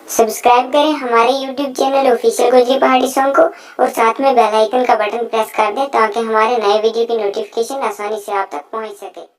Subscribe करें हमारे YouTube channel official गुजरी पहाड़ी सॉन्ग को और साथ में बेल आइकन का बटन प्रेस कर दें ताकि हमारे नए वीडियो की नोटिफिकेशन आसानी से आप तक पहुंच सके।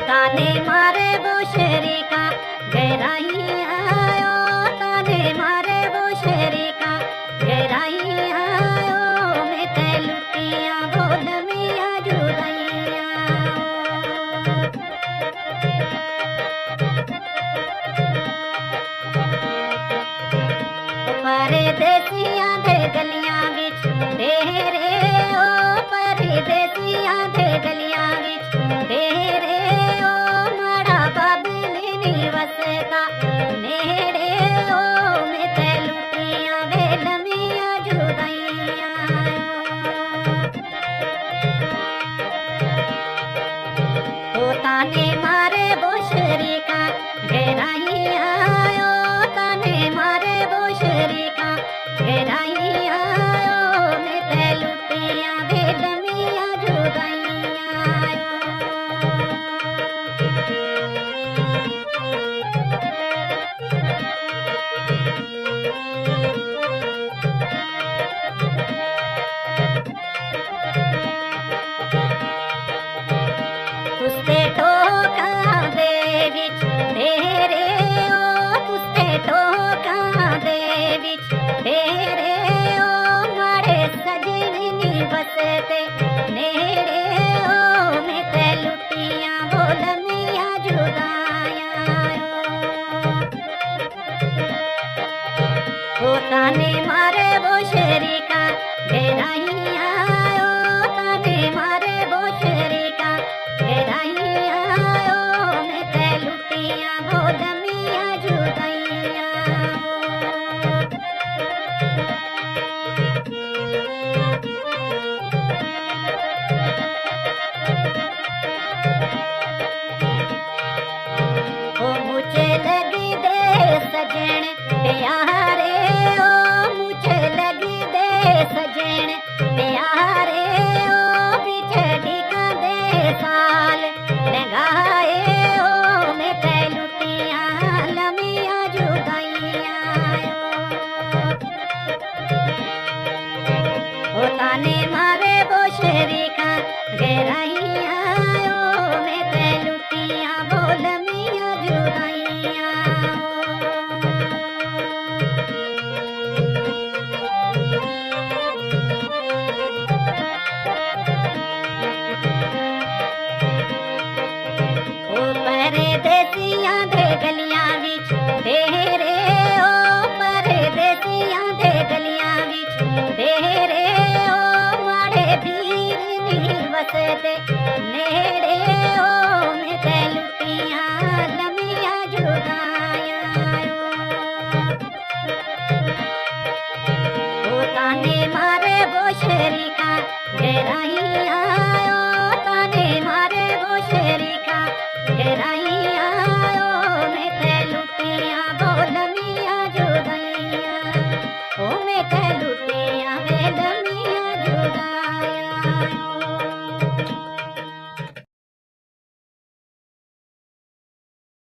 ताने मारे वो शेरी का गहराई आयो, ताने मारे वो शेरी का गहराई आयो, मैं ते लुटिया वो लमिया जुदाइया। परदेसियां दे गलियां विच तेरे ओ, परदेसियां दे गलियां विच तेरे वसता नेड़े ओ, मैं ते लुटिया वे लमिया जुदाइया। ओ ताने मारे वो शेरी का गहराई आयो, ताने मारे वो शेरी का गहराई आयो, मैं ते लुटिया वे लमिया जुदाइया। तुस्ते ठोका दे विच तेरे ओ, तुस्ते ठोका दे विच तेरे ओ, माड़े सजनी बसते नेड़े ओ, मैं ते लुटिया वो लमिया जुदाइया। ओ ताने मारे वो शेरी का गहराई आयो, ताने मारे वो शेरी का गहराई आयो, मैं ते लुटिया वो लमिया जुदाइया। ओ मुझे लगी दे सजन प्यारे ओ, मुझे लगी दे सजन प्यारे ओ, बिछड़ी का दे साल लगाए ओ, मैं ते लुटिया लमिया जुदाइया। ओ ताने मारे वो शेरी का गहराई आयो, मैं ते लुटिया वो लमिया जुदाइया। परदेसियां दे गलियां विच तेरे ओ, परदेसियां दे गलियां विच तेरे ओ, माड़े पीर नी वसते नेड़े ओ, मैं ते लुटिया लमिया जुदाइया। ओ ताने मारे वो शेरी का गहरा